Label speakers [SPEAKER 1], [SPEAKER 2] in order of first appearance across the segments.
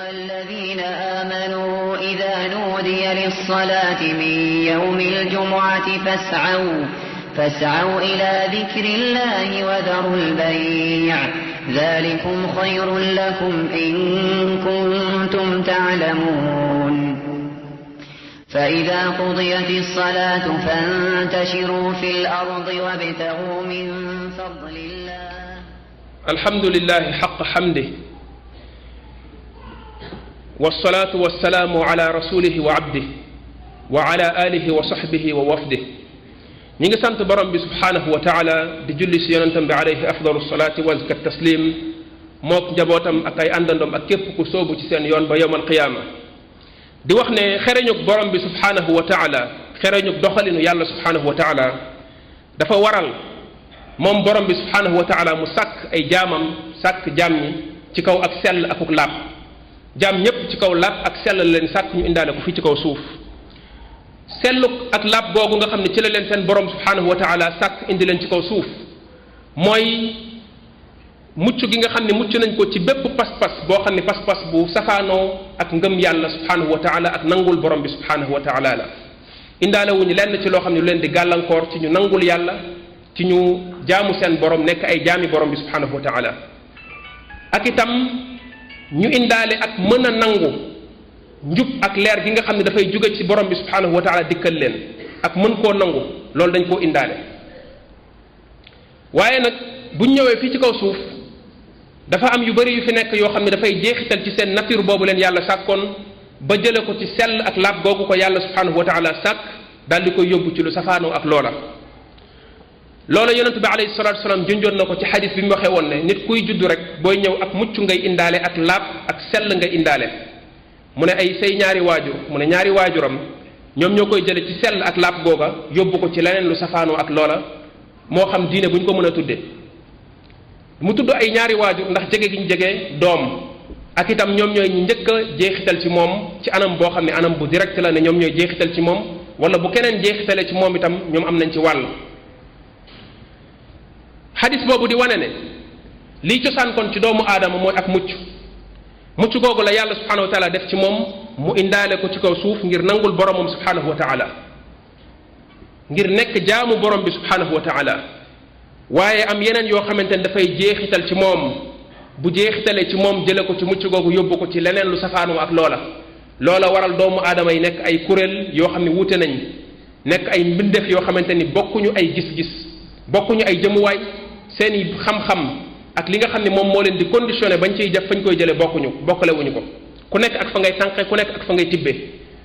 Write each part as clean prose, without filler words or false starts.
[SPEAKER 1] أيها الذين آمنوا إذا نودي للصلاة من يوم الجمعة فاسعوا إلى ذكر الله وذروا البيع ذلكم خير لكم إن كنتم تعلمون فإذا قضيت الصلاة فانتشروا في الأرض وابتغوا من فضل الله
[SPEAKER 2] الحمد لله حق حمده والصلاة والسلام على رسوله وعبده وعلى آله وصحبه ووفده ñi ngi sant borom bi subhanahu wa taala di julli si yonentam bi alayhi afdalu salaati wa azka taslim mook njabootam ak ay àndandoom ak képp ku soobu ci seen yoon ba yowmal qiyaama di wax ne xereñug borom bi subhanahu wa taala xereñug doxalinu yàlla subhanahu wa taala dafa waral moom borom bi subhanahu wa taala mu sàkk ay jaamam sàkk jaam ñi ci kaw ak sell akuk laab jaam ñépp ci kaw laab ak sell leen sàkk ñu indaale ko fii ci kaw suuf selluk ak laab googu nga xam ne ci la leen seen borom subhanahu wa taala sàkk indi leen ci kaw suuf mooy mucc gi nga xam ne mucc nañ ko ci bépp pas-pas boo xam ne pas-pas bu safaanoo ak ngëm yàlla subhanahu wa taala ak nangul borom bi subhanahu wa taala la indaale wuñu lenn ci loo xam ne lu leen di gàllankoor ci ñu nangul yàlla ci ñu jaamu seen borom nekk ay jaami borom bi subhanahu wa taala ak itam ñu indaale ak mën a nangu njub ak leer gi nga xam ne dafay jóge ci borom bi subhanahu wa taala dikkal leen ak mën koo nangu loolu dañ koo indaale waaye nag buñ ñëwee fii ci kaw suuf dafa am yu bari yu fi nekk yoo xam ne dafay jeexital ci seen nature boobu leen yàlla sàkkoon ba jële ko ci sell ak laab googu ko yàlla subhanahu wa taala sàkk daal di koy yóbbu ci lu safaanoo ak loola yonent bi alayhi salatu wasalaam junjoon na ko ci xadis bi mu waxee woon ne nit kuy judd rek booy ñëw ak mucc ngay indaale ak laab ak sell ngay indaale mu ne ay say ñaari waajur mu ne ñaari waajuram ñoom ñoo koy jële ci sell ak laab googa yóbbu ko ci leneen lu safaanoo ak loola moo xam diine bu ñu ko mën a tudde mu tudd ay ñaari waajur ndax jege gi ñu jege doom ak itam ñoom ñooy njëkk a jeexital ci moom ci anam boo xam ne anam bu direct la ne ñoom ñooy jeexital ci moom wala bu keneen jeexitale ci moom itam ñoom am nañ ci wàll xadis boobu di wane ne lii cosaan kon ci doomu aadama mooy ak mucc googu la yàlla subhanahu wa taala def ci moom mu indaale ko ci kaw suuf ngir nangul boromam subhanahu wa taala ngir nekk jaamu borom bi subhanahu wa taala waaye am yeneen yoo xamante ne dafay jeexital ci moom bu jeexitalee ci moom jële ko ci mucc googu yóbbu ko ci leneen lu safaanoo ak loola waral doomu aadama yi nekk ay kuréel yoo xam ne wuute nañ nekk ay mbindeef yoo xamante ni bokkuñu ay gis-gis bokkuñu ay jëmuwaay seeni xam-xam ak li nga xam ne moom moo leen di conditionné bañ ciy jëf fañ koy jëlee bokkalewuñu ko ku nekk ak fa ngay tànqe ku nekk ak fa ngay tibbee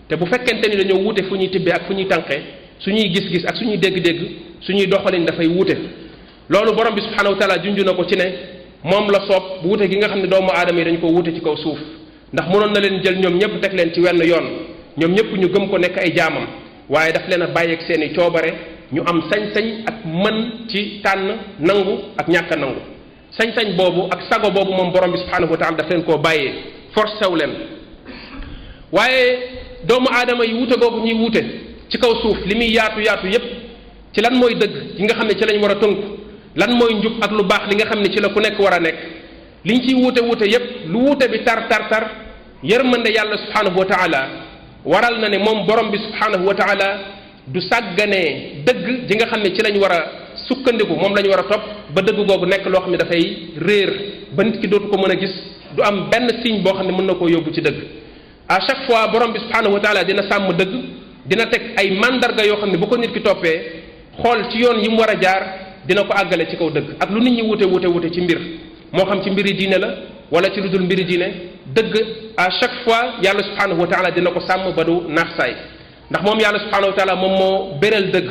[SPEAKER 2] te bu fekkente ni dañoo wuute fu ñuy tibbee ak fu ñuy tànqe suñuy gis-gis ak suñuy dégg-dégg suñuy doxalin dafay wuute loolu borom bi subhanahu wa taala junj na ko ci ne moom la soob wuute gi nga xam ne doomu aadama yi dañ ko wuute ci kaw suuf ndax mënoon na leen jël ñoom ñëpp teg leen ci wenn yoon ñoom ñëpp ñu gëm ko nekk ay jaamam waaye daf leen a bàyyeeg seeni coobare ñu am sañ-sañ ak mën ci tànn nangu ak ñàkk a nangu sañ-sañ boobu ak sago boobu moom borom bi subhanahu wa taala daf leen koo bàyyee forcé wu leen waaye doomu aadama yi wuute googu ñuy wuute ci kaw suuf li muy yaatu yépp ci lan mooy dëgg yi nga xam ne ci lañ war a tënku lan mooy njub ak lu baax li nga xam ne ci la ku nekk war a nekk liñ ciy wuute yépp lu wuute bi tar yërmande yàlla subhanahu wa taala waral na ne moom borom bi subhanahu wa taala du sàgganee dëgg ji nga xam ne ci lañ war a sukkandiku moom lañ war a topp ba dëgg googu nekk loo xam ne dafay réer ba nit ki dootu ko mën a gis du am benn signe boo xam ne mën na koo yóbbu ci dëgg à chaque fois borom bi subhanahu wa taala dina sàmm dëgg dina teg ay mandarga yoo xam ne bu ko nit ki toppee xool ci yoon yi mu war a jaar dina ko àggale ci kaw dëgg ak lu nit ñi wute ci mbir moo xam ci mbiri diine la wala ci lu dul mbiri diine dëgg à chaque fois yàlla subhanahu wa taala dina ko sàmm ba du naax saay ndax moom yàlla subhanahu wa taala moom moo béral dëgg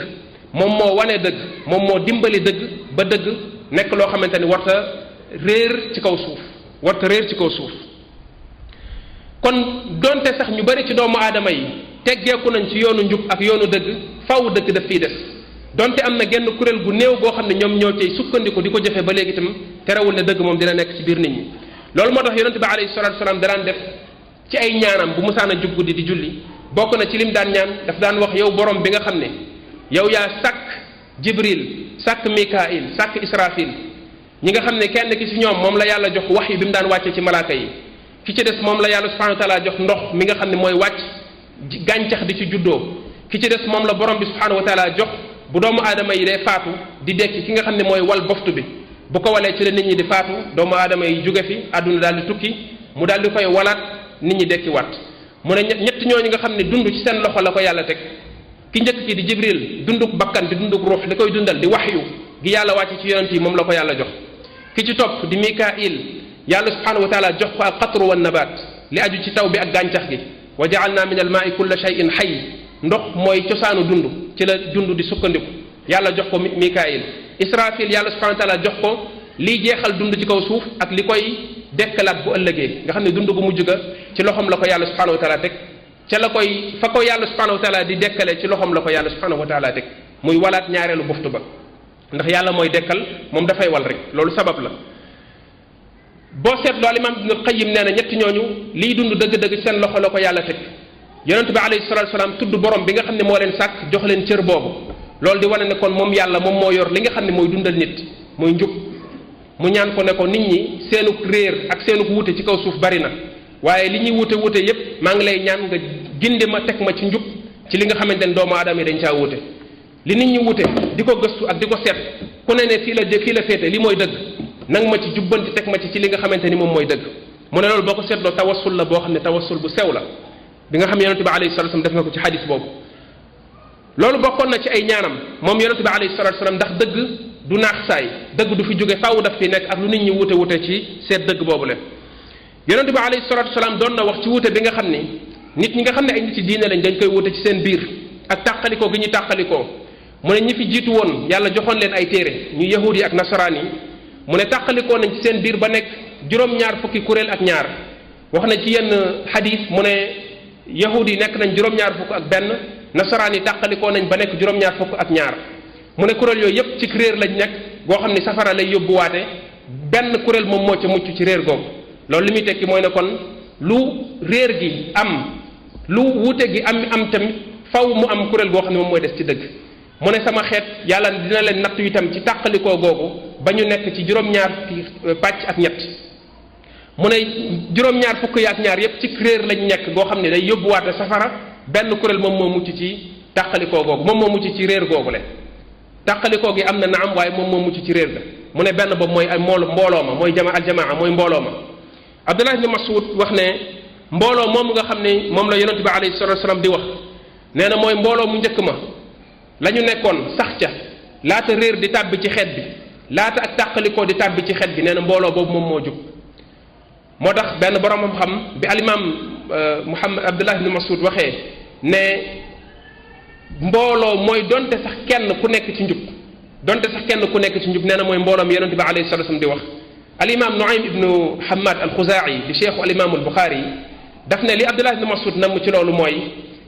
[SPEAKER 2] moom moo wane dëgg moom moo dimbali dëgg ba dëgg nekk loo xamante ni warta réer ci kaw suuf kon donte sax ñu bari ci doomu aadama yi teggeeku nañ ci yoonu njub ak yoonu dëgg faw dëgg daf fiy des donte am na genn kuréel gu néew goo xam ne ñoom ñoo cay sukkandiku di ko jëfe ba léegi itam terewul ne dëgg moom dina nekk ci biir nit ñi loolu moo tax yonente bi alayhi salatu wasalaam danaan def ci ay ñaanam bu musaan a jub guddi di julli bokk na ci lim daan ñaan daf daan wax yow borom bi nga xam ne yow yaa sàkk jibril sàkk mikail sàkk israfil ñi nga xam ne kenn ki ci ñoom moom la yàlla jox wax yi bi mu daan wàcce ci malaaka yi ki ci des moom la yàlla subhanahu wa taala jox ndox mi nga xam ne mooy wàcc gàncax di ci juddoo ki ci des moom la borom bi subhanahu wa taala jox bu doomu aadama yi dee faatu di dekki ki nga xam ne mooy wal boftu bi bu ko walee ci la nit ñi di faatu doomu aadama yi jóge fi àdduna daal di tukki mu daal di koy walaat nit ñi dekki waat mu ne ñett ñooñu nga xam ne dund ci seen loxo la ko yàlla teg ki njëkk ki di jibril dunduk bakkan di dunduk ruux li koy dundal di waxyu gi yàlla wàcc ci yonent yi moom la ko yàlla jox ki ci topp di mikail yàlla subhanahu wa taala jox ko al qatru wan nabat li aju ci taw bi ak gàncax gi wa ja'alna min al ma'i kulla shay'in hayy ndox mooy cosaanu dund ci la dund di sukkandiku yàlla jox ko mikail israfil yàlla subhanahu wa taala jox ko liy jeexal dund ci kaw suuf ak li koy dekkalaat bu ëllëgee nga xam ne dund gu mujj ga ci loxoom la ko yàlla subhanahu wa taala teg ca la koy fa ko yàlla subhanahu wa taala di dekkale ci loxoom la ko yàlla subhanahu wa taala teg muy walaat ñaareelu buftu ba ndax yàlla mooy dekkal moom dafay wal rek loolu sabab la boo seetloo al imam ibnul qayyim nee na ñetti ñooñu liy dund dëgg-dëgg seen loxo la ko yàlla teg yonent bi alayhi salatu wasalaam tudd borom bi nga xam ne moo leen sàkk jox leen cër boobu loolu di wane ne kon moom yàlla moom moo yor li nga xam ne mooy dundal nit mooy njub mu ñaan ko ne ko nit ñi seenuk réer ak seenuk wuute ci kaw suuf bari na waaye li ñuy wuute wuute yépp maa ngi lay ñaan nga ginde ma teg ma ci njub ci li nga xamante ne doomu aadama yi dañ caa wuute li nit ñi wuute di ko gëstu ak di ko seet ku ne fii la féete li mooy dëgg nang ma ci jubbanti teg ma ci li nga xamante ni moom mooy dëgg mu ne loolu boo ko seetloo tawassul la boo xam ne tawassul bu sew la bi nga xam ne yonente bi alayhi salatu wasallam def na ko ci xadis boobu loolu bokkoon na ci ay ñaanam moom yonente bi alayhi salatu wasallam ndax dëgg du naax saay dëgg du fi jóge faaw daf fi nekk ak lu nit ñi wuute wuute ci seet dëgg boobu leen yonente bi alayhi salatu wasallam doon na wax ci wuute bi nga xam ni nit ñi nga xam ne ay nit ci diine lañ dañ koy wuute ci seen biir ak tàqalikoo gi ñu tàqalikoo mu ne ñi fi jiitu woon yàlla joxoon leen ay téere ñu yahud yi ak nasaraan yi mu ne tàqalikoo nañ ci seen biir ba nekk juróom-ñaar fukki kuréel ak ñaar wax na ci yenn xadis mu ne yahud yi nekk nañ juróom-ñaar fukk ak benn nasaraan yi tàqalikoo nañ ba nekk juróom-ñaar fukk ak ñaar mu ne kuréel yooyu yépp ci réer lañ nekk goo xam ni safara lay yóbbuwaate benn kuréel moom moo ca mucc ci réer googu loolu li muy tekki mooy ne kon lu réer gi am lu wuute gi am tamit faw mu am kuréel goo xam ne moom mooy des ci dëgg mu ne sama xeet yàlla dina leen nattu itam ci tàqalikoo googu ba ñu nekk ci juróom-ñaar pàcc ak ñett mu ne juróom-ñaar fukk yi ak ñaar yépp ci réer lañ nekk goo xam ne day yóbbuwaate safara benn kuréel moom moo mucc ci tàqalikoo googu moom moo mucc ci réer googu le tàqalikoo gi am na naam waaye moom moo mucc ci réer ga mu ne benn boobu mooy ay mbooloo ma mooy aljamaa mooy mbooloo ma Abdullah ibn Mas'ud wax ne mbooloo moom nga xam ne moom la yonente bi alayhi salatu wasallam di wax nee na mooy mbooloo mu njëkk ma la ñu nekkoon sax ca laata réer di tàbbi ci xeet bi laata ak tàqalikoo di tàbbi ci xeet bi nee na mbooloo boobu moom moo jub moo tax benn borom xam bi alimam Muhammad Abdullah ibn Mas'ud waxee ne mbooloo mooy donte sax kenn ku nekk ci njub donte sax kenn ku nekk ci njub nee na mooy mbooloo mi yonente bi alayhi salatu wasallam di wax alimam Nuaym ibnu Hammad al-Khuzaa'i di cheikhu alimam al-Bukhari daf ne li Abdullah ibn Mas'ud namm ci loolu mooy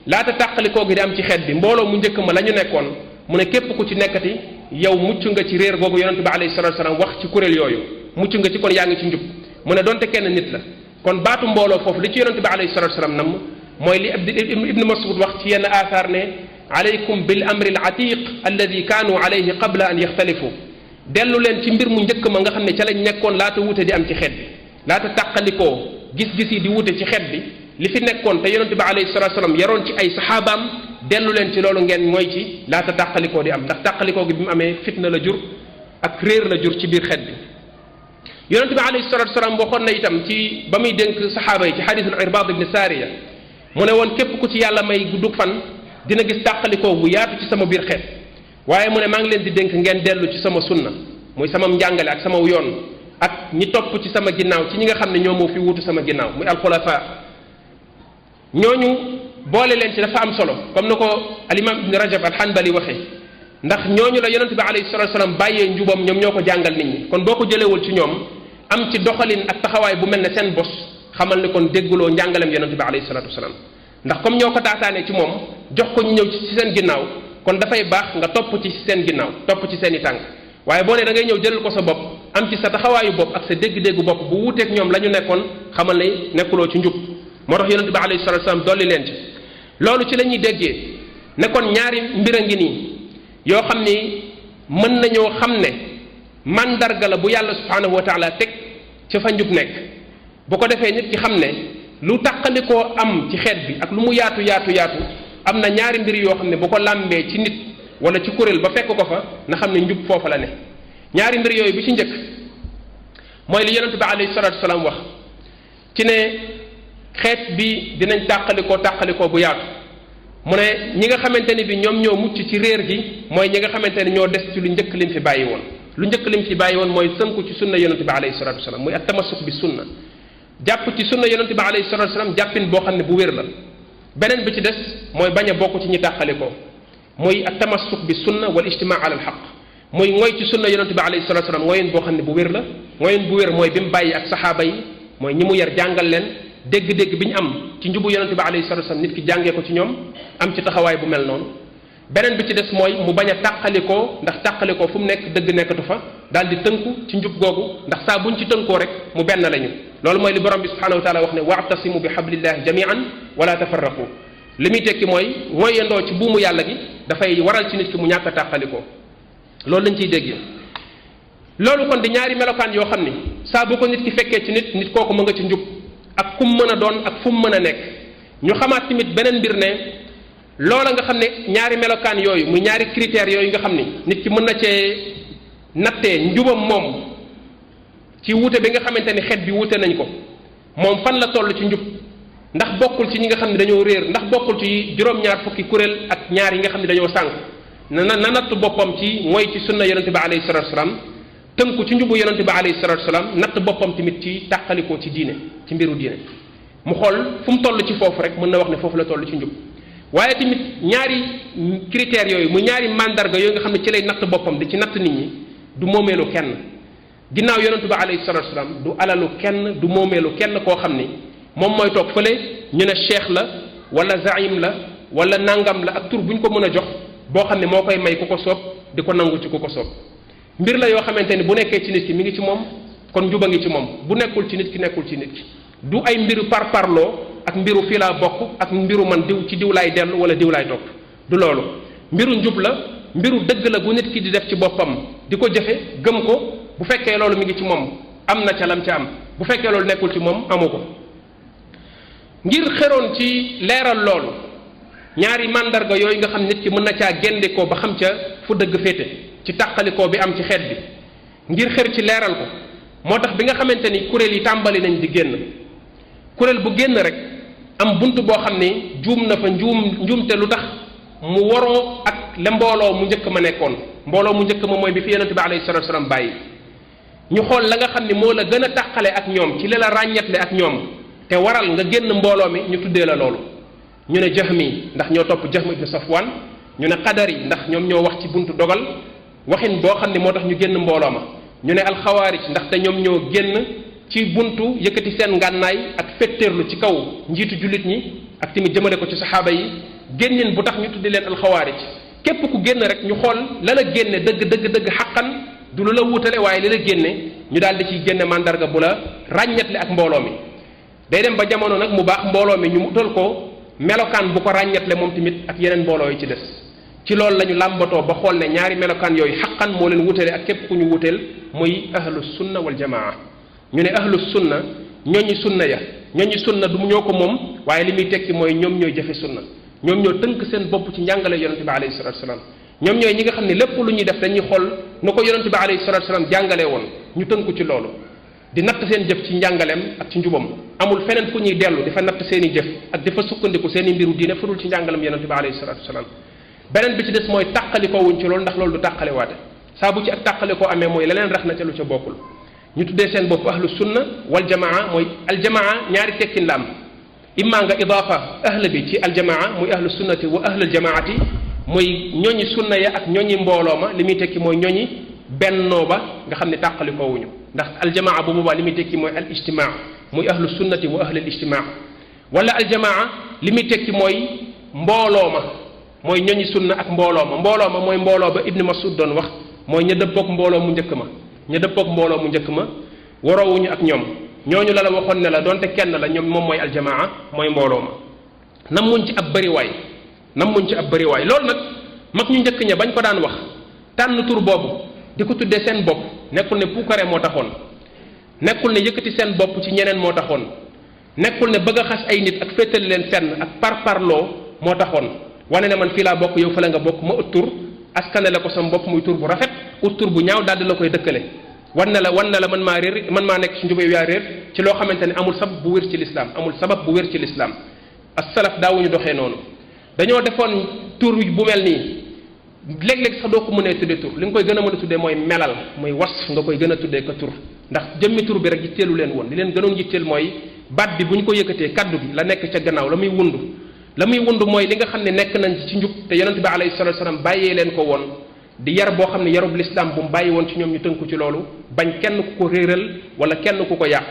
[SPEAKER 2] laata tàqalikoo gi di am ci xeet bi mbooloo mu njëkk ma la ñu nekkoon mu ne képp ku ci nekkati yow mucc nga ci réer googu yonente bi alayhi salatu wasallam wax ci kuréel yooyu mucc nga ci kon yaa ngi ci njub mu ne donte kenn nit la kon baatu mbooloo foofu li ci yonente bi alayhi salatu wasallam namm mooy li ibnu Mas'ud wax ci yenn athar ne alaykum bil amri al atiq alladi kaanu alayhi qabla an yaxtalifu dellu leen ci mbir mu njëkk ma nga xam ne ca lañ nekkoon laata wuute di am ci xeet bi laata tàqalikoo gis-gis yi di wuute ci xeet bi li fi nekkoon te yonente bi alayhi salatu wasallam yaroon ci ay saxaabaam dellu leen ci loolu ngeen mooy ci laata tàqalikoo di am ndax tàqalikoo gi bi mu amee fitna la jur ak réer la jur ci biir xeet bi yonente bi alayhi salatu wasallam waxoon na itam ci ba muy dénk saxaaba yi ci xadisul Irbaad ibn Saariya mu ne woon képp ku ci yàlla may guddug fan dina gis tàqalikoo bu yaatu ci sama biir xeet waaye mu ne maa ngi leen di dénk ngeen dellu ci sama sunna muy sama njàngale ak sama yoon ak ñi topp ci sama ginnaaw ci ñi nga xam ne ñoo moo fi wuutu sama ginnaaw muy alxulafa ñooñu boole leen ci dafa am solo comme na ko alimam ibn Rajab al-Hanbali waxee ndax ñooñu la yonente bi alayhi salatu wasallam bàyyee njubam ñoom ñoo ko jàngal nit ñi kon boo ko jëlewul ci ñoom am ci doxalin ak taxawaay bu mel ne seen bos xamal ne kon dégguloo njàngalem yonente bi alayhi salatu wasallam ndax comme ñoo ko taataane ci moom jox ko ñu ñëw ci seen ginnaaw kon dafay baax nga topp ci seen ginnaaw topp ci seen i tànk waaye boo ne da ngay ñëw jëlal ko sa bopp am ci sa taxawaayu bopp ak sa dégg-déggu bopp bu wuuteeg ñoom la ñu nekkoon xamal ne nekkuloo ci njub moo tax yonente bi alayhi salatu wasallam dolli leen ci loolu ci la ñuy déggee ne kon ñaari mbir a ngi nii yoo xam ni mën nañoo xam ne mandarga la bu yàlla subhanahu wa taala teg ca fa njub nekk bu ko defee nit ki xam ne lu tàqalikoo am ci xeet bi ak lu mu yaatu am na ñaari mbir yoo xam ne bu ko làmbee ci nit wala ci kuréel ba fekk ko fa na xam ne njub foofa la ne. ñaari mbir yooyu bi ci njëkk mooy li yonente bi alayhi salatu wasalaam wax ci ne xeet bi dinañ tàqalikoo bu yaatu mu ne ñi nga xamante ni bi ñoom ñoo mucc ci réer gi mooy ñi nga xamante ne ñoo des ci lu njëkk lim fi bàyyi woon. lu njëkk lim fi bàyyi woon mooy sënku ci sunna yonente bi alayhi salatu wasalaam muy at tamassuk bi sunna jàpp ci sunna yonente bi alayhi salatu wasalaam jàppin boo xam ne bu wér la. beneen bi ci des mooy bañ a bokk ci ñi tàqalikoo muy at tamassuk bi sunna wal ijtimaa ala al xaq muy mooy ci sunna yonente bi alayhi salatu wasalaam mooyen boo xam ne bu wér la mooyen bu wér mooy bi mu bàyyi ak saxaaba yi mooy ñi mu yar jàngal leen dégg-dégg bi ñu am ci njubu yonente bi alayhi salatu wasalaam nit ki jàngee ko ci ñoom am ci taxawaay bu mel noonu. beneen bi ci des mooy mu bañ a tàqalikoo ndax tàqalikoo fu mu nekk dëgg nekkatu fa daal di tënku ci njub googu ndax saa buñ ci tënkoo rek mu benn lañu. loolu mooy li borom bi subhanahu wa taala wax ne wa'tasimu bi hablillahi jami'an wala tafarraqu li muy tekki mooy mooyandoo ci buumu yàlla gi dafay waral ci nit ki mu ñàkk a tàqalikoo loolu lañ ciy déggee. loolu kon di ñaari melokaan yoo xam ni saa bu ko nit ki fekkee ci nit kooku mu nga ci njub ak kum mën a doon ak fu mu mën a nekk. ñu xamaat tamit beneen mbir ne loola nga xam ne ñaari melokaan yooyu muy ñaari critères yooyu nga xam ni nit ki mën na cee nattee njubam moom ci wuute bi nga xamante ni xeet bi wuute nañ ko moom fan la toll ci njub ndax bokkul ci ñi nga xam ne dañoo réer ndax bokkul ci juróom-ñaar fukki kuréel ak ñaar yi nga xam ne dañoo sànq na natt boppam ci mooy ci sunna yonente bi alayhi salatu wasalaam tënku ci njubu yonente bi alayhi salatu wasalaam natt boppam tamit ci tàqalikoo ci diine ci mbiru diine mu xool fu mu toll ci foofu rek mën na wax ne foofu la toll ci njub waaye tamit ñaari critères yooyu mu ñaari mandarga yooyu nga xam ne ci lay natt boppam di ci natt nit ñi du moomeelu kenn ginnaaw yonentu bi alayhi salatu wasalaam du alalu kenn du moomeelu kenn koo xam ni moom mooy toog fële ñu ne cheikh la wala zaim la wala nangam la ak tur bu ñu ko mën a jox boo xam ne moo koy may ku ko soob di ko nangu ci ku ko soob mbir la yoo xamante ni bu nekkee ci nit ki mi ngi ci moom kon njuba ngi ci moom bu nekkul ci nit ki nekkul ci nit ki du ay mbiru parparloo ak mbiru fii laa bokk ak mbiru man diw ci diw laay dellu wala diw laay topp du loolu mbiru njub la mbiru dëgg la gu nit ki di def ci boppam di ko jëfe gëm ko bu fekkee loolu mi ngi ci moom am na ca lam ca am bu fekkee loolu nekkul ci moom amu ko ngir xeroon ci leeral loolu ñaari mandarga yooyu nga xam nit ki mën na caa géndikoo ba xam ca fu dëgg féete ci tàqalikoo bi am ci xeet bi ngir xër ci leeral ko moo tax bi nga xamante ni kuréel yi tàmbali nañ di génn kuréel bu génn rek am bunt boo xam ni juum na fa njuumte lu tax mu waroo ak le mbooloo mu njëkk ma nekkoon mbooloo mu njëkk ma mooy bi fi yonente bi alayhi salatu wasalam bàyyi ñu xool la nga xam ni moo la gën a tàqale ak ñoom ci li la ràññetle ak ñoom te waral nga génn mbooloo mi ñu tuddee la loolu ñu ne jahmi ndax ñoo topp jahm ibn safwan ñu ne qadari ndax ñoom ñoo wax ci buntu dogal waxin boo xam ni moo tax ñu génn mbooloo ma ñu ne alxawaarij ndaxte ñoom ñoo génn ci buntu yëkkati seen ngànnaay ak fetteerlu ci kaw njiitu jullit ñi ak tamit jëmale ko ci saxaaba yi génnin bu tax ñu tuddi leen alxawaarij képp ku génn rek ñu xool la la génne dëgg xaqan du lu la wutale waaye li la génne ñu daal di ciy génne mandarga bu la ràññetle ak mbooloo mi day dem ba jamono nag mu baax mbooloo mi ñu utal ko melokaan bu ko ràññetle moom tamit ak yeneen mbooloo yi ci des ci loolu la ñu làmbatoo ba xool ne ñaari melokaan yooyu xaqan moo leen wutale ak képp ku ñu wuteel muy ahlu sunna wal jamaa ñu ne ahlu sunna ñooñu sunna ya ñooñu sunna du ñoo ko moom waaye li muy tekki mooy ñoom ñooy jëfe sunna ñoom ñoo tënk seen bopp ci njàngale yonente bi alayhi salatu wasalaam ñoom ñooy ñi nga xam ne lépp lu ñuy def dañuy xool nu ko yonente bi alayhi salatu wasalaam jàngalee woon ñu tënku ci loolu di natt seen jëf ci njàngaleem ak ci njubam amul feneen fu ñuy dellu di fa natt seen i jëf ak di fa sukkandiku seen i mbiru diine fudul ci njàngaleem yonente bi alayhi salatu wasalaam beneen bi ci des mooy tàqalikoo wuñ ci loolu ndax loolu du tàqalewaate saa bu ci ak tàqalikoo amee mooy leneen rax na ca lu ca bokkul ñu tuddee seen bopp ahlu sunna wal jamaa mooy aljamaa ñaari tekkin la am imma nga idaafa ahla bi ci aljamaa muy ahlu sunnati wa ahlul jamaati muy ñooñi sunna ya ak ñooñi mbooloo ma li muy tekki mooy ñooñi bennoo ba nga xam ne tàqalikoo wuñu ndax aljamaa bu boobaa li muy tekki mooy al ijtimaa muy ahlu sunnati wa ahlul ijtimaa wala aljamaa li muy tekki mooy mbooloo ma mooy ñooñi sunna ak mbooloo ma mooy mbooloo ba Ibn Mas'ud doon wax mooy ña dëppoog mbooloo mu njëkk ma ña dëppoog mbooloo mu njëkk ma waroowuñu ak ñoom ñooñu la waxoon ne la donte kenn la ñoom moom mooy aljamaa mooy mbooloo ma namuñ ci ab bëriwaay loolu nag mag ñu njëkk ña bañ ko daan wax tànn tur boobu di ko tuddee seen bopp nekkul ne puukare moo taxoon nekkul ne yëkkati seen bopp ci ñeneen moo taxoon nekkul ne bëgg a xas ay nit ak féetali leen fenn ak parparloo moo taxoon wane ne man fii laa bokk yow fa la nga bokk ma ut tur askane la ko sam bopp muy tur bu rafet ut tur bu ñaaw daal di la koy dëkkale wan na la man maa réer man maa nekk ci njub yow yaa réer ci loo xamante ne amul sabab bu wér ci lislaam amul sabab bu wér ci lislaam as-salaf daawuñu doxee noonu dañoo defoon tur bu mel nii léeg-léeg sax doo ko mënee tuddee tur li nga koy gën a mën a tuddee mooy melal mooy wasf nga koy gën a tuddee ko tur ndax jëmmi tur bi rek yitteelu leen woon li leen gënoon yitteel mooy baat bi bu ñu ko yëkkatee kaddu gi la nekk ca gannaaw la muy wund mooy li nga xam ne nekk nañ ci njub te yonente bi alayhi salatu wasalam bàyyee leen ko woon di yar boo xam ne yarub lislaam bu mu bàyyi woon ci ñoom ñu tënku ci loolu bañ kenn ku ko réeral wala kenn ku ko yàq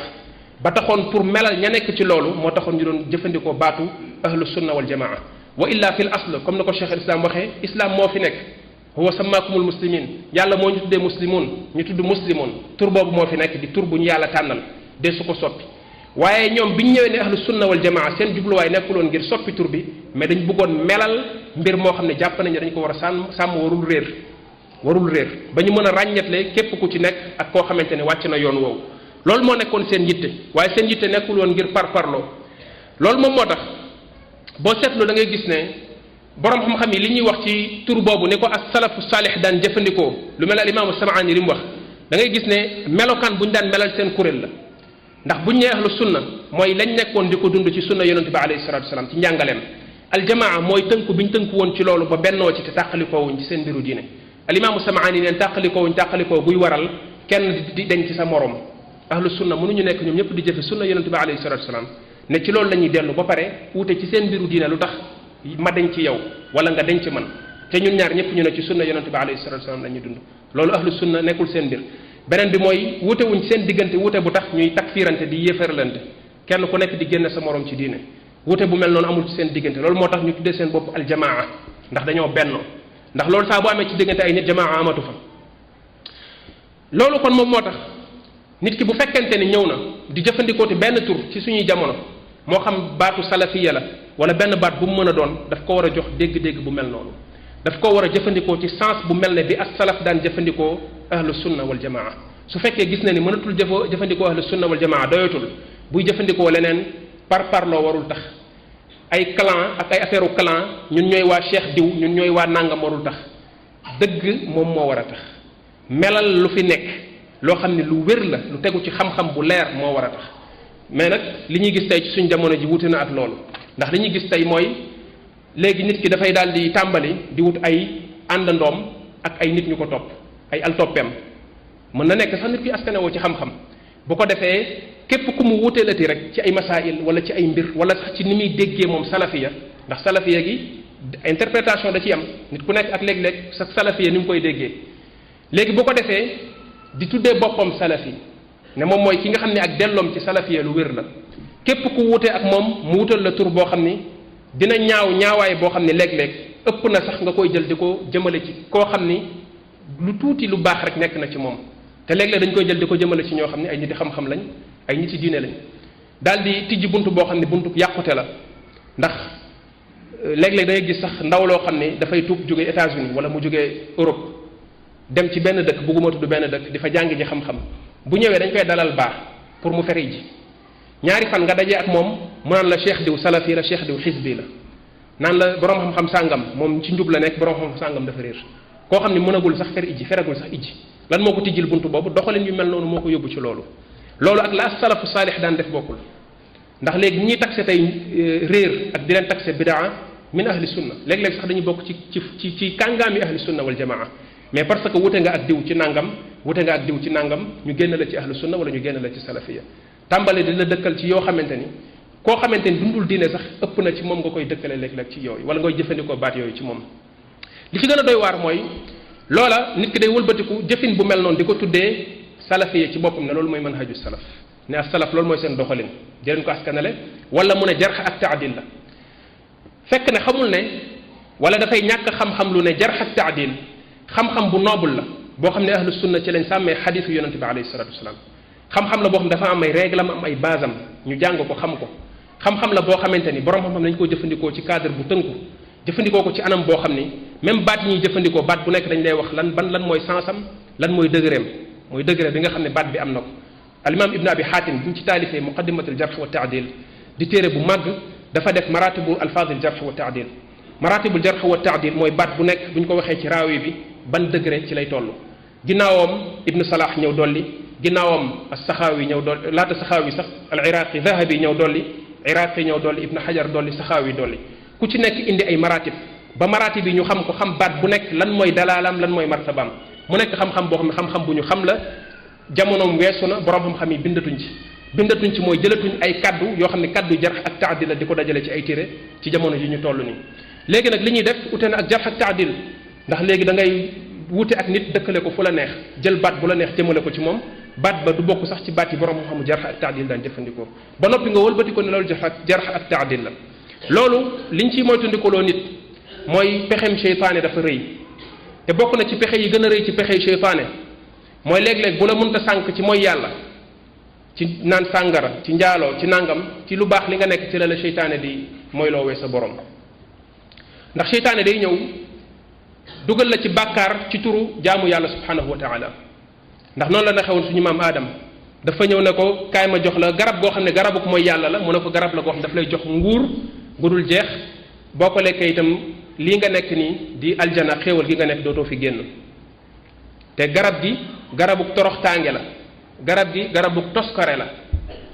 [SPEAKER 2] ba taxoon pour melal ña nekk ci loolu moo taxoon ñu doon jëfandikoo baatu ahlu sunna wal jamaa wa illa fil asl comme na ko cheikh al islam waxee islam moo fi nekk huwa samaakumul muslimin yàlla moo ñu tuddee muslimun ñu tudd muslimun tur boobu moo fi nekk di tur bu ñu yàlla tànnal de su ko soppi waaye ñoom biñ ñëwee ne ahlu sunna wal jamaa seen jubluwaay nekkuloon ngir soppi tur bi mais dañ bëggoon melal mbir moo xam ne jàpp nañu dañ ko war a sàmm warul réer ba ñu mën a ràññetle képp ku ci nekk ak koo xamante ne wàcc na yoon woowu loolu moo nekkoon seen yitte waaye seen yitte nekkul woon ngir parparloo loolu moom moo tax boo seetlu da ngay gis ne borom xam-xam yi li ñuy wax ci tur boobu ni ko as-salafu saalih daan jëfandikoo lu mel ne al imaamu Samaani li mu wax da ngay gis ne melokaan bu ñu daan melal seen kuréel la ndax buñ nee ahlu sunna mooy lañ nekkoon di ko dund ci sunna yonente bi alayhi salatu wasalaam ci njàngaleem aljamaa mooy tënku biñ tënku woon ci loolu ba bennoo ci te tàqalikoo wuñ ci seen mbiru diine al imaamu Samaani neen tàqalikoo buy waral kenn di denc ci sa morom ahlu sunna mënuñu nekk ñoom ñëpp di jëfe sunna yonente bi alayhi salatu wasalaam ne ci loolu la ñuy dellu ba pare wuute ci seen mbiru diine lu tax ma denc yow wala nga denc man te ñun ñaar ñëpp ñu ne ci sunna yonente bi alayhi salatu wasalaam la ñuy dund loolu ahlu sunna nekkul seen mbir beneen bi mooy wuute wuñ seen diggante wuute bu tax ñuy takfiirante di yéefaralante kenn ku nekk di génne sa morom ci diine wuute bu mel noonu amul ci seen diggante loolu moo tax ñu tuddee seen bopp aljamaa ndax dañoo bennoo ndax loolu saa bu amee ci diggante ay nit jamaa amatu fa loolu kon moom moo tax nit ki bu fekkente ni ñëw na di jëfandikoo te benn tur ci suñuy jamono moo xam baatu salafiya la wala benn baat bu mu mën a doon daf ko war a jox dégg-dégg bu mel noonu daf ko war a jëfandikoo ci sens bu mel ne bi as-salaf daan jëfandikoo ahlu sunna wal jamaa su fekkee gis na ni mënatul jëfandikoo ahlu sunna wal jamaa doyatul buy jëfandikoo leneen parloo warul tax ay clan ak ay affaire u clan ñun ñooy waa cheikh diw ñun ñooy waa nangam warul tax dëgg moom moo war a tax melal lu fi nekk loo xam ne lu wér la lu tegu ci xam-xam bu leer moo war a tax mais nag li ñuy gis tey ci suñ jamono ji wuute na ak loolu ndax li ñuy gis tey mooy léegi nit ki dafay daal di tàmbali di wut ay àndandoom ak ay nit ñu ko topp ay altoppeem mën na nekk sax nit ki askanewoo ci xam-xam bu ko defee képp ku mu wuteelati rek ci ay masail wala ci ay mbir wala sax ci ni muy déggee moom salafiya ndax salafiya gi interprétation da ci am nit ku nekk ak léeg-léeg sa salafiya ni mu koy déggee léegi bu ko defee di tuddee boppam salafi ne moom mooy ki nga xam ne ak delloom ci salafiya lu wér la képp ku wute ak moom mu wutal la tur boo xam ni dina ñaawaay boo xam ne léeg-léeg ëpp na sax nga koy jël di ko jëmale ci koo xam ni lu tuuti lu baax rek nekk na ci moom te léeg-léeg dañ koy jël di ko jëmale ci ñoo xam ne ay nit yi xam-xam lañ ay nit yi diine lañ daal di tijji buntu boo xam ne buntu yàqute la ndax léeg-léeg da ngay gis sax ndaw loo xam ne dafay tuub jóge États-Unis wala mu jóge Europe dem ci benn dëkk bugguma tudd benn dëkk di fa jàngi ji xam-xam bu ñëwee dañ koy dalal baax pour mu feri ji ñaari fan nga dajee ak moom mu naan la cheikh diw salafi la cheikh diw xisbi la naan la borom xam-xam sàngam moom ci njub la nekk borom xam-xam sàngam dafa réer koo xam ne mënagul sax feragul sax ijji lan moo ko tijjil buntu boobu doxalin yu mel noonu moo ko yóbbu ci loolu ak la salafu saalix daan def bokkul ndax léegi ñiy taxe tey réer ak di leen taxe bidaa min ahli sunna léeg-léeg sax dañuy bokk ci kàngaami ahli sunna wal jamaa mais parce que wute nga ak diw ci nangam wute nga ak diw ci nangam ñu génn la ci ahlu sunna wala ñu génn la ci salafiya tàmbale di la dëkkal ci yoo xamante ni koo xamante ni dundul diine sax ëpp na ci moom nga koy dëkkale léeg-léeg ci yooyu wala ngay jëfandikoo baat yooyu ci moom li ci gën a doy waar mooy loola nit ki day wëlbatiku jëfin bu mel noonu di ko tuddee salafiya ci boppam ne loolu mooy manhaju salaf ne as salaf loolu mooy seen doxalin jëleen ko askanale wala mu ne jarx ak taadil la fekk ne xamul ne wala dafay ñàkk xam-xam lu ne jarx ak taadil xam-xam bu noble la boo xam ne ahlu sunna ci lañ sàmmee xadiisu yonente bi alayhi salatu wasalaam xam-xam la boo xam dafa am ay réglam am ay basam ñu jàng ko xam ko xam-xam la boo xamante ni borom xam-xam dañ koo jëfandikoo ci cadre bu tënku jëfandikoo ko ci anam boo xam ni même baat yi ñuy jëfandikoo baat bu nekk dañ lay wax lan mooy sensam lan mooy degré bi nga xam ne baat bi am na ko alimam ibn abi hatim bi mu ci taalifee muqaddimatul jarh wa taadil di téere bu màgg dafa def maratibu alfaadil jarh wa taadil maratibul jarh wa taadil mooy baat bu nekk bu ñu ko waxee ci raawi bi ban degré ci lay toll ginnaawam ibnu salah ñëw dolli ginnaawam as-saxaawi ñëw dolli laata saxaawi sax al iraqi dhahabi ñëw dolli iraqi ñëw dolli ibnu hajar dolli saxaawi dolli ku ci nekk indi ay maratib ba maratib yi ñu xam ko xam baat bu nekk lan mooy dalaalam lan mooy martabaam mu nekk xam-xam boo xam ne xam-xam bu ñu xam la jamonoom weesu na borom xam-xam yi bindatuñ ci mooy jëlatuñ ay kaddu yoo xam ne kaddu jarh ak taadil la di ko dajale ci ay téere ci jamono ji ñu toll nii léegi nag li ñuy def ute na ak jarh ak taadil ndax léegi da ngay wute ak nit dëkkale ko fu la neex jël baat bu la neex jëmale ko ci moom baat ba du bokk sax ci baat yi borom xam-xamu jarh ak taadil daan jëfandikoo ba noppi nga wëlbati ko ne loolu jarh ak taadil la loolu liñ ciy moytandikoloo nit mooy pexem seytaane dafa rëy te bokk na ci pexe yi gën a rëy ci pexe seytaane mooy léeg-léeg bu la mënta sànq ci mooy yàlla ci naan sàngara ci njaaloo ci nangam ci lu baax li nga nekk ci la seytaane di mooy loowee sa borom ndax seytaane day ñëw dugal la ci bàkkaar ci turu jaamu yàlla subhanahu wa taala ndax noonu la na xewoon suñu maam Adam dafa ñëw ne ko kaay ma jox la garab goo xam ne garabuk mooy yàlla la mu ne ko garab la goo xam daf lay jox nguur gu dul jeex boo ko lekkee itam lii nga nekk nii di aljana xéewal gi nga nekk dootoo fi génn te garab gi garabuk toroxtaange la garab gi garabuk toskare la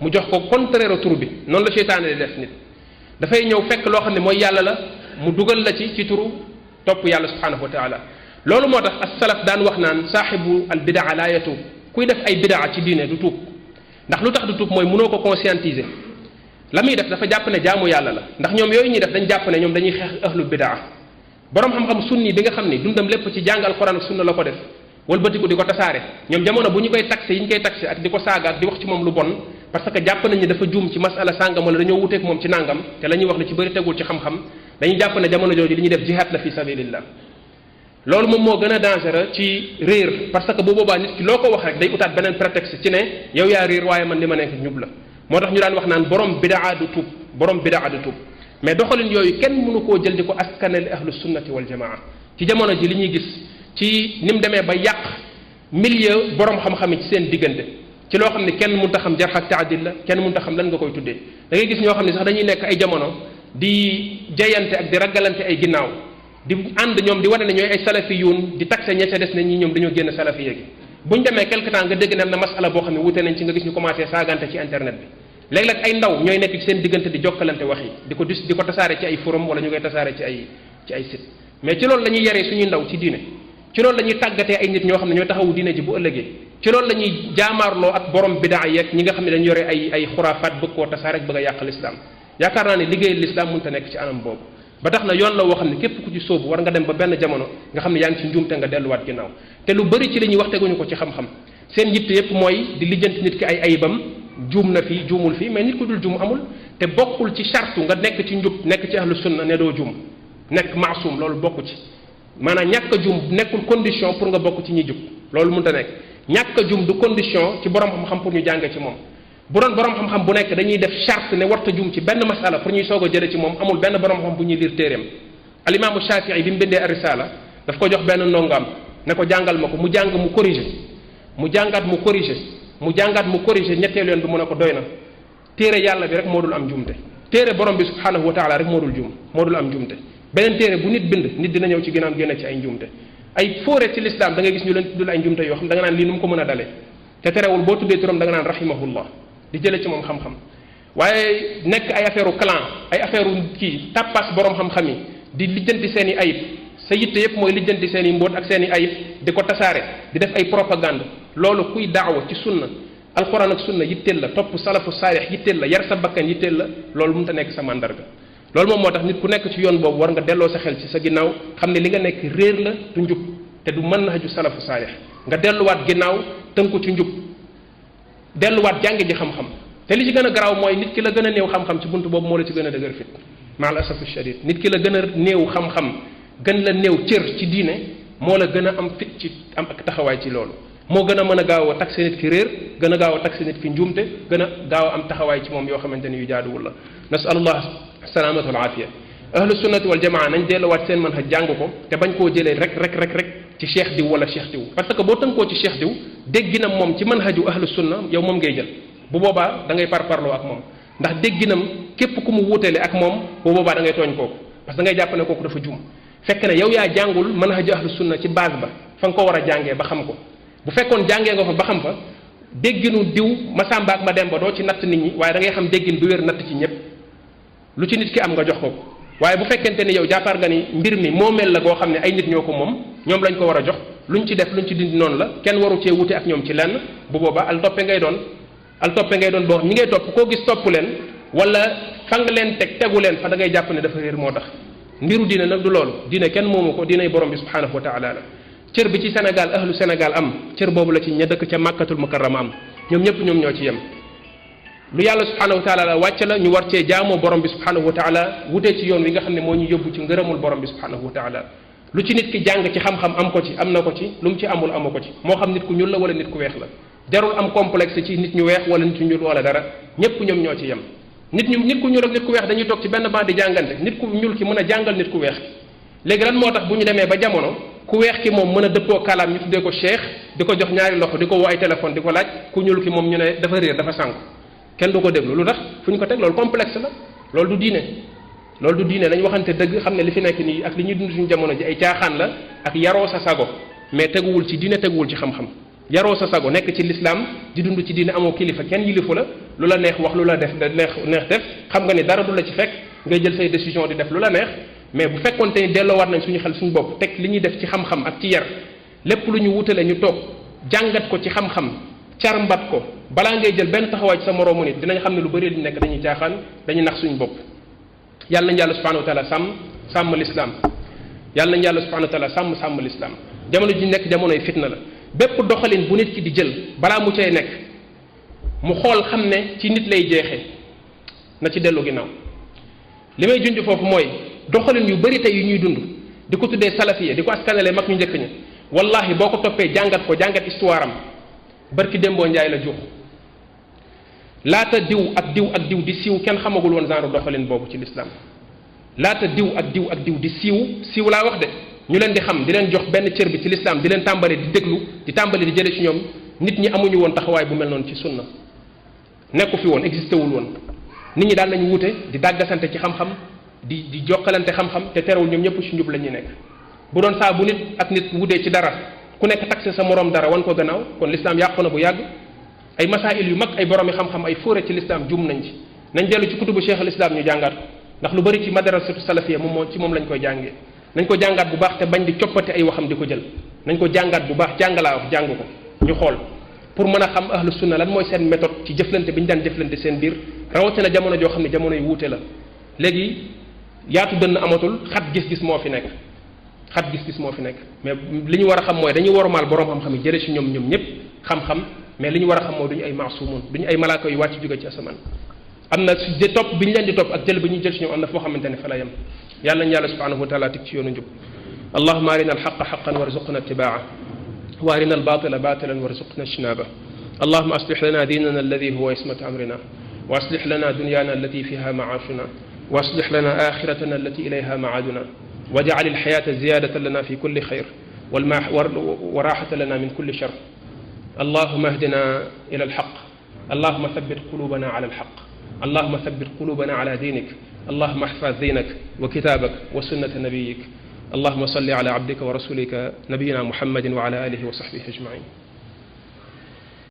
[SPEAKER 2] mu jox ko contraire tur bi noonu la seytaane di def nit dafay ñëw fekk loo xam ne mooy yàlla la mu dugal la ci turu topp yàlla subhanahu wa taala loolu moo tax as-salaf daan wax naan saaxibu al bidaa laa yatuub kuy def ay bidaa ci diine du tuub ndax lu tax du tuub mooy mënoo ko conscientiser la muy def dafa jàpp ne jaamu yàlla la ndax ñoom yooyu ñuy def dañ jàpp ne ñoom dañuy xeex ahlu bidaa borom xam-xam sunni bi nga xam ni dundam lépp ci jàng alquran ak sunna la ko def walbatiku di ko tasaare ñoom jamono bu ñu koy taxé yi ñu koy taxé ak di ko saaga ak di wax ci moom lu bon parce que jàpp nañ ne dafa juum ci masala sàngam wala dañoo wuteek moom ci nangam te la ñuy wax ne ci bëri tegul ci xam-xam dañuy jàpp ne jamono jooju li ñuy def jihad la fi sabilillah loolu moom moo gën a dangereux ci réer parce que bu boobaa nit ki loo ko wax rek day utaat beneen prétexte ci ne yow yaa réer waaye man li ma nekk ñub la moo tax ñu daan wax naan borom bidaa du tuub borom bidaa du tuub mais doxalin yooyu kenn mënu koo jël di ko askanale ahlu sunnati wal jamaa ci jamono ji li ñuy gis ci ni mu demee ba yàq milieu borom xam-xam yi ci seen diggante ci loo xam ne kenn mënut a xam jarh ak taadil la kenn mënut a xam lan nga koy tuddee da ngay gis ñoo xam ne sax dañuy nekk ay jamono di jayante ak di ragalante ay ginnaaw di ànd ñoom di wane ne ñooy ay salafiyuun di taxe ña ca des ne ñi ñoom dañoo génn salafiya gi buñ demee quelque temps nga dégg ne am na masala boo xam ne wute nañ ci nga gis ñu commencé saagante ci internet bi léeg-léeg ay ndaw ñooy nekk ci seen diggante di jokkalante wax yi di ko tasaare ci ay forum wala ñu koy tasaare ci ay site mais ci loolu la ñuy yaree suñuy ndaw ci diine ci loolu la ñuy tàggatee ay nit ñoo xam ne ñoo taxawu diine ji bu ëllëgee ci loolu la ñuy jaamaarloo ak borom bidaa yeeg ñi nga xam ne dañu yore ay xuraafaat bëgg koo tasaare ak bëgg a yàq l'islam yaakaar naa ne liggéeyal l'islam mënut a nekk ci anam boobu ba tax na yoon la woo xam ne képp ku ci sóobu war nga dem ba benn jamono nga xam ne yaa ngi ci njuumte nga delluwaat ginnaaw te lu bëri ci li ñuy wax teguñu ko ci xam-xam seen yitte yépp mooy di lijjanti nit ki ay ayibam juum na fii juumul fii mais nit ku dul juum amul te bokkul ci chartu nga nekk ci njub nekk ci ahlu sunna ne doo juum nekk maasum loolu bokku ci maanaam ñàkk a juum nekkul condition pour nga bokk ci ñi jub loolu mënut a nekk ñàkk a juum du condition ci borom xam-xam pour ñu jànge ci moom bu doon borom xam-xam bu nekk dañuy def charte ne warta juum ci benn masala pour ñuy soog a jële ci moom amul benn borom xam bu ñuy liir téeréem alimaamu Shafii bi mu bindee arisala daf ko jox benn ndongaam ne ko jàngal ma ko mu jàng mu corrigé mu jàngaat mu corrigé mu jàngaat mu corrigé ñetteelu yoon bi mu ne ko doy na téere yàlla bi rek moo dul am jumte téere borom bi subhanahu wa taala rek moo dul juum moo dul am jumte beneen téere bu nit bind nit dina ñëw ci ginnaaw génne ci ay njumte ay fóore ci l'islam da ngay gis ñu leen tuddul ay njumte yoo xam da nga naan lii nu mu ko mën a dalee te terewul boo tuddee turam da nga naan rahimahullah di jële ci moom xam-xam waaye nekk ay affaire u clan ay affaire u kii tappas borom xam-xam yi di lijjanti seen i ayib sa yitte yépp mooy lijjanti seen i mbóot ak seen i ayib di ko tasaare di def ay propagande loolu kuy daawa ci sunna alquran ak sunna yitteel la topp salafu saalih yitteel la yar sa bakkan yitteel la loolu mënut a nekk sa mandarga loolu moom moo tax nit ku nekk ci yoon boobu war nga delloo sa xel ci sa ginnaaw xam ne li nga nekk réer la du njub te du mën na haju salafu saalih nga delluwaat ginnaaw tënku ci njub delluwaat jàng ji xam-xam te li ci gën a garaaw mooy nit ki la gën a néew xam-xam ci buntu boobu moo la ci gën a dëgër fit maal asafu shadid nit ki la gën a néew xam-xam gën la néew cër ci diine moo la gën a am fit ci am ak taxawaay ci loolu moo gën a mën a gaaw a taxé nit ki réer gën a gaaw a taxé nit ki njuumte gën a gaaw a am taxawaay ci moom yoo xamante ni yu jaaduwul la nasalullah salaamatu wal aafiya ahlu sunnati wal jamaa nañ delluwaat seen mën a jàng ko te bañ koo jëlee rek ci cheikh diw wala cheikh diw parce que boo tënkoo ci cheikh diw dégginam moom ci manhaju ahlu sunna yow moom ngay jël bu boobaa da ngay parparloo ak moom ndax dégginam képp ku mu wuutale ak moom bu boobaa da ngay tooñ kooku parce que da ngay jàpp ne kooku dafa juum fekk ne yow yaa jàngul manhaju ahlu sunna ci base ba fa nga ko war a jàngee ba xam ko bu fekkoon jàngee nga fa ba xam fa dégginu diw Masamba ak Mademba doo ci natt nit ñi waaye da ngay xam déggin bu wér natt ci ñëpp lu ci nit ki am nga jox ko waaye bu fekkente ni yow jàppaar nga ni mbir mi moomeel la goo xam ne ay nit ñoo ko moom ñoom lañ ko war a jox luñ ci def luñ ci dindi noonu la kenn waru cee wute ak ñoom ci lenn bu boobaa al toppe ngay doon boo ñi ngay topp koo gis topp leen wala fa nga leen tegu leen fa da ngay jàpp ne dafa réer moo tax mbiru diine nag du loolu diine kenn moomu ko diinay borom bi subhanahu wa taala la cër bi ci Sénégal ahlu Sénégal am cër boobu la ci ña dëkk ca màkkatul mukarrama am ñoom ñëpp ñoom ñoo ci yem lu yàlla subhanahu wa taala la wàcc la ñu war cee jaamoo borom bi subhanahu wa taala wutee ci yoon wi nga xam ne moo ñu yóbbu ci ngërëmul borom bi subhanahu wa taala lu ci nit ki jàng ci xam-xam am ko ci am na ko ci lu mu ci amul amu ko ci moo xam nit ku ñuul la wala nit ku weex la jarul am complexe ci nit ñu weex wala nit ñu ñuul wala dara ñëpp ñoom ñoo ci yem nit ku ñuul ak nit ku weex dañuy toog ci benn banc di jàngante nit ku ñuul ki mën a jàngal nit ku weex ki léegi lan moo tax bu ñu demee ba jamono ku weex ki moom mën a dëppoo kalaam ñu tuddee ko cheikh di ko jox ñaari loxo di ko woo ay téléphone di ko laaj ku ñuul ki moom ñu ne dafa réer dafa sànku kenn du ko déglu lu tax fu ñu ko teg loolu complexe la loolu du diine nañ waxante dëgg xam ne li fi nekk nii ak li ñuy dund suñu jamono ji ay caaxaan la ak yaroo sa sago mais teguwul ci diine teguwul ci xam-xam yaroo sa sago nekk ci l'islam di dund ci diine amoo kilifa kenn yilifu la lu la neex wax lu la def neex def xam nga ni dara du la ci fekk ngay jël say décision di def lu la neex mais bu fekkoon te ni delloowaat nañ suñu xel suñu bopp teg li ñuy def ci xam-xam ak ci yar lépp lu ñu wutale ñu toog jàngat ko ci xam-xam carmbat ko balaa ngay jël benn taxawaay ci sa moroomu nit dinañ xam ne lu bëri li nekk dañuy caaxaan dañuy nax suñu bopp yàlla nañu yàlla subhanahu wa taala sàmm l'islam yàlla nañu yàlla subhanahu wa taala sàmm l'islam jamono ji nekk jamonoy fitna la bépp doxalin bu nit ki di jël balaa mu cay nekk mu xool xam ne ci nit lay jeexee na ci dellu ginnaaw li may junj foofu mooy doxalin yu bëri tey yu ñuy dund di ko tuddee salafiya di ko askanale mag ñu njëkk ña wallahi boo ko toppee jàngat histoire am barki démboo njaay la juux laata diw ak diw di siiw kenn xamagul woon genre doxalin boobu ci l'islam laata diw ak diw di siiw laa wax de ñu leen di xam di leen jox benn cër bi ci l'islam di leen tàmbali di déglu di tàmbali di jële ci ñoom nit ñi amuñu woon taxawaay bu mel noonu ci sunna nekku fi woon existé wul woon nit ñi daan nañu wute di dàggasante ci xam-xam di jokkalante xam-xam te terewul ñoom ñëpp ci njub la ñuy nekk bu doon saa bu nit ak nit wutee ci dara ku nekk taxe sa morom dara wan ko gannaaw kon l'islam yàqu na bu yàgg ay masail yu mag ay boromi xam-xam ay fóore ci l'islam jum nañ ci nañ dellu ci kutubu cheikh al islam ñu jàngaat ko ndax lu bëri ci madrasatu salafiya moom lañ koy jàngee nañ ko jàngaat bu baax te bañ di coppati ay waxam di ko jël nañ ko jàngaat bu baax jàngalaa wax jàng ko ñu xool pour mën a xam ahlu sunna lan mooy seen méthode ci jëflante bi ñu daan jëflante seen biir rawatina jamono joo xam ne jamono yu wuute la léegi yaatu dënn amatul xat gis-gis moo fi nekk mais li ñu war a xam mooy dañuy warumaal borom xam-xam yi jële ci ñoom ñëpp xam-xam mais li ñu war a xam mooy duñu ay maasumun duñu ay malaaka yu wàcc jóge ci asamaan am na su de topp bi ñu leen di topp ak jël bi ñuy jël ci ñoom am na foo xamante ne fa la yem yàlla nañu yàlla subhanahu wa taala tig ci yoonu njub allahumma arina alxaqa xaqan warzuqna ittibaa wa arina albatila batilan warzuqna ijtinaba اللهم أصلح لنا ديننا الذي هو عصمة أمرنا وأصلح لنا دنيانا التي فيها معاشنا وأصلح لنا آخرتنا التي إليها معادنا واجعل الحياة زيادة لنا في كل خير وراحة لنا من كل شر اللهم اهدنا إلى الحق اللهم ثبت قلوبنا على الحق اللهم ثبت قلوبنا على دينك اللهم احفظ دينك وكتابك وسنة نبيك اللهم صل على عبدك ورسولك نبينا محمد وعلى آله وصحبه أجمعين